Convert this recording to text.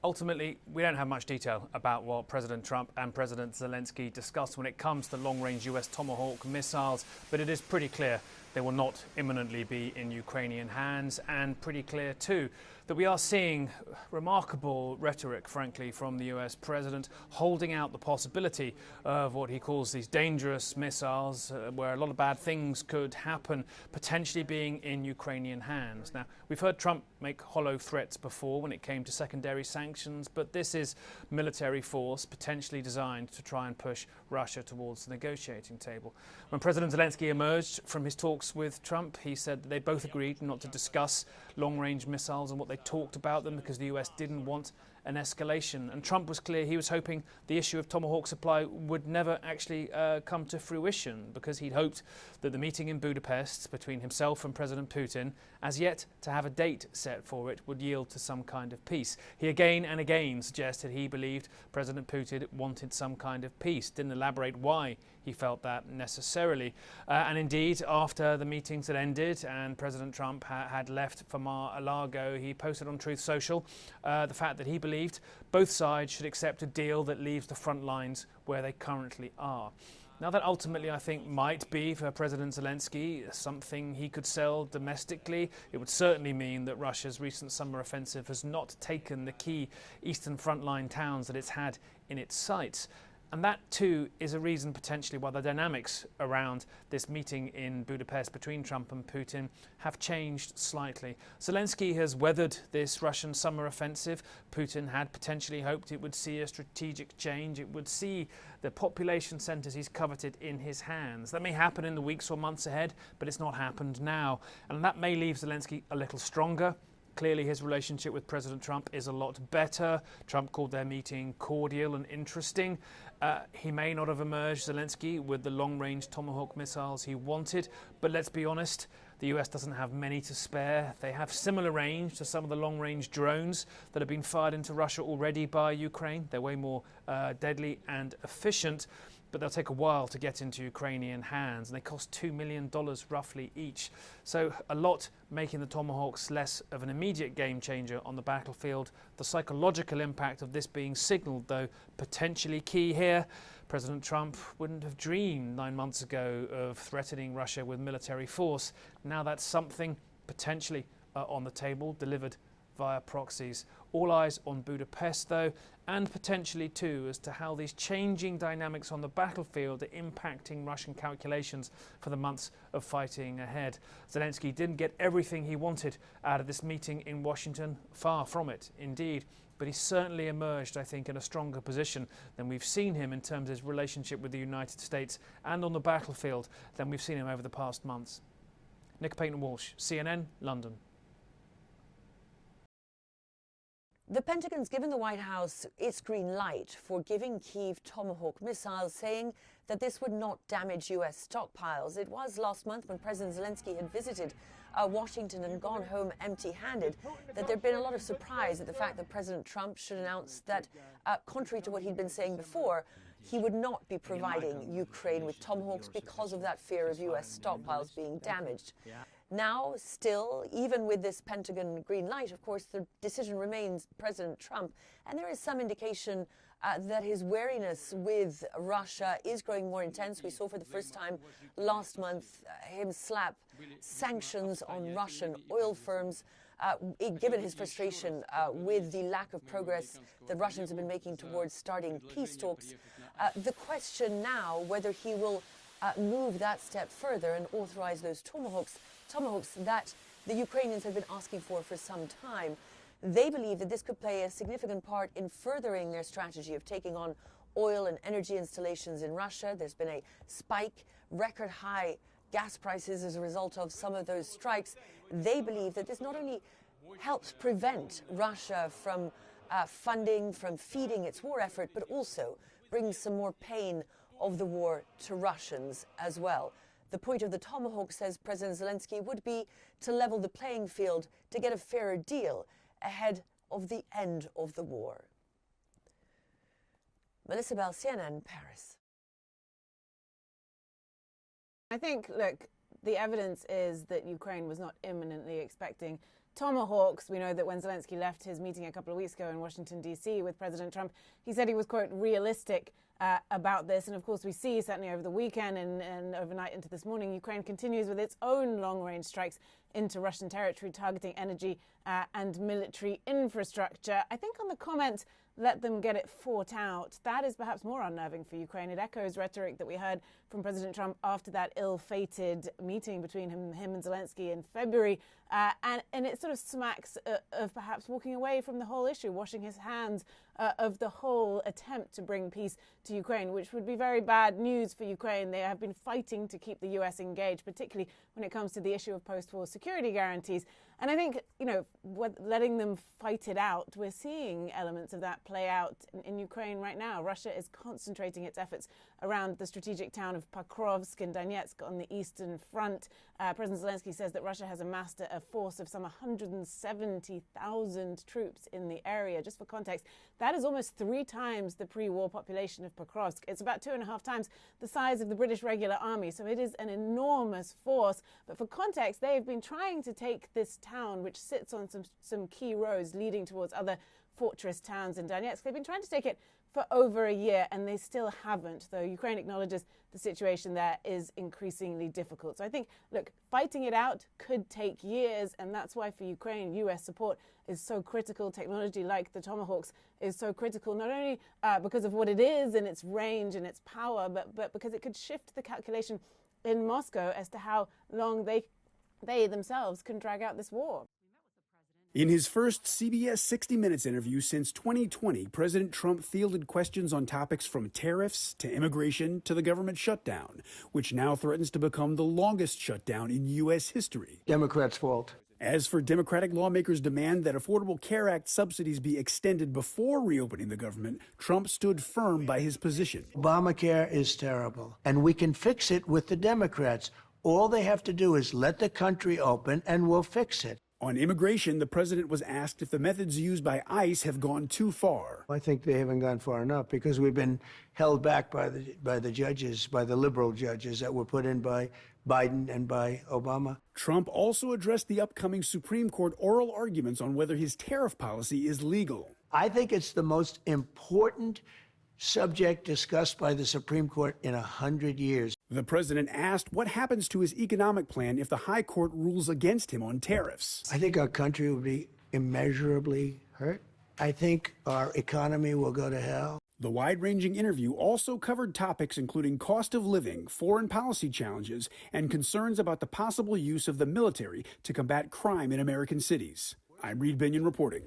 Ultimately, we don't have much detail about what President Trump and President Zelensky discussed when it comes to long-range US Tomahawk missiles, but it is pretty clear they will not imminently be in Ukrainian hands, and pretty clear too that we are seeing remarkable rhetoric, frankly, from the US president, holding out the possibility of what he calls these dangerous missiles, where a lot of bad things could happen, potentially being in Ukrainian hands. Now, we've heard Trump make hollow threats before when it came to secondary sanctions, but this is military force potentially designed to try and push Russia towards the negotiating table. When President Zelensky emerged from his talks with Trump, he said that they both agreed not to discuss long-range missiles and what they talked about them because the US didn't want an escalation. And Trump was clear he was hoping the issue of Tomahawk supply would never actually come to fruition, because he'd hoped that the meeting in Budapest between himself and President Putin, as yet to have a date set for it, would yield to some kind of peace. He again and again suggested he believed President Putin wanted some kind of peace, didn't elaborate why he felt that necessarily. And indeed, after the meetings had ended and President Trump had left for Mar-a-Lago, he posted on Truth Social the fact that he believed both sides should accept a deal that leaves the front lines where they currently are. Now, that ultimately, I think, might be for President Zelensky something he could sell domestically. It would certainly mean that Russia's recent summer offensive has not taken the key eastern frontline towns that it's had in its sights. And that, too, is a reason potentially why the dynamics around this meeting in Budapest between Trump and Putin have changed slightly. Zelensky has weathered this Russian summer offensive. Putin had potentially hoped it would see a strategic change. It would see the population centres he's coveted in his hands. That may happen in the weeks or months ahead, but it's not happened now. And that may leave Zelensky a little stronger. Clearly, his relationship with President Trump is a lot better. Trump called their meeting cordial and interesting. He may not have emerged, Zelensky, with the long-range Tomahawk missiles he wanted, but let's be honest, the US doesn't have many to spare. They have similar range to some of the long-range drones that have been fired into Russia already by Ukraine. They're way more deadly and efficient, but they'll take a while to get into Ukrainian hands, and they cost $2 million roughly each. So a lot making the Tomahawks less of an immediate game changer on the battlefield. The psychological impact of this being signalled, though, potentially key here. President Trump wouldn't have dreamed 9 months ago of threatening Russia with military force. Now that's something potentially on the table, delivered via proxies. All eyes on Budapest, though, and potentially too as to how these changing dynamics on the battlefield are impacting Russian calculations for the months of fighting ahead. Zelensky didn't get everything he wanted out of this meeting in Washington, far from it indeed, but he certainly emerged, I think, in a stronger position than we've seen him in terms of his relationship with the United States and on the battlefield than we've seen him over the past months. Nick Payton-Walsh, CNN, London. The Pentagon's given the White House its green light for giving Kyiv Tomahawk missiles, saying that this would not damage US stockpiles. It was last month when President Zelensky had visited Washington and gone home empty-handed that there'd been a lot of surprise at the fact that President Trump should announce that, contrary to what he'd been saying before, he would not be providing Ukraine with Tomahawks because of that fear of US stockpiles being damaged. Now, still, even with this Pentagon green light, of course, the decision remains President Trump. And there is some indication that his wariness with Russia is growing more intense. We saw for the first time last month him slap sanctions on Russian oil firms, given his frustration with the lack of progress that Russians have been making towards starting peace talks. The question now, whether he will move that step further and authorize those Tomahawks that the Ukrainians have been asking for some time. They believe that this could play a significant part in furthering their strategy of taking on oil and energy installations in Russia. There's been a spike, record high gas prices as a result of some of those strikes. They believe that this not only helps prevent Russia from funding, from feeding its war effort, but also brings some more pain of the war to Russians as well. The point of the Tomahawk, says President Zelensky, would be to level the playing field to get a fairer deal ahead of the end of the war. Melissa Bell, CNN, Paris. I think, look, the evidence is that Ukraine was not imminently expecting Tomahawks. We know that when Zelensky left his meeting a couple of weeks ago in Washington, D.C. with President Trump, he said he was, quote, realistic about this. And of course, we see certainly over the weekend and overnight into this morning, Ukraine continues with its own long-range strikes into Russian territory, targeting energy and military infrastructure. I think on the comment, let them get it fought out, that is perhaps more unnerving for Ukraine. It echoes rhetoric that we heard from President Trump after that ill-fated meeting between him and Zelensky in February. And it sort of smacks of perhaps walking away from the whole issue, washing his hands of the whole attempt to bring peace to Ukraine, which would be very bad news for Ukraine. They have been fighting to keep the US engaged, particularly when it comes to the issue of post-war security guarantees. And I think, letting them fight it out, we're seeing elements of that play out in Ukraine right now. Russia is concentrating its efforts around the strategic town of Pokrovsk in Donetsk on the eastern front. President Zelensky says that Russia has amassed a force of some 170,000 troops in the area. Just for context, that is almost 3 times the pre-war population of Pokrovsk. It's about 2.5 times the size of the British regular army, so it is an enormous force. But for context, they've been trying to take this town, which sits on some key roads leading towards other fortress towns in Donetsk. They've been trying to take it for over a year, and they still haven't, though Ukraine acknowledges the situation there is increasingly difficult. So I think, look, fighting it out could take years, and that's why for Ukraine, U.S. support is so critical. Technology like the Tomahawks is so critical, not only because of what it is and its range and its power, but because it could shift the calculation in Moscow as to how long they themselves can drag out this war. In his first CBS 60 Minutes interview since 2020, President Trump fielded questions on topics from tariffs to immigration to the government shutdown, which now threatens to become the longest shutdown in U.S. history. Democrats' fault. As for Democratic lawmakers' demand that Affordable Care Act subsidies be extended before reopening the government, Trump stood firm by his position. Obamacare is terrible, and we can fix it with the Democrats. All they have to do is let the country open, and we'll fix it. On immigration, the president was asked if the methods used by ICE have gone too far. I think they haven't gone far enough because we've been held back by the judges, by the liberal judges that were put in by Biden and by Obama. Trump also addressed the upcoming Supreme Court oral arguments on whether his tariff policy is legal. I think it's the most important subject discussed by the Supreme Court in 100 years. The president asked what happens to his economic plan if the high court rules against him on tariffs. I think our country will be immeasurably hurt. I think our economy will go to hell. The wide-ranging interview also covered topics including cost of living, foreign policy challenges, and concerns about the possible use of the military to combat crime in American cities. I'm Reed Binion reporting.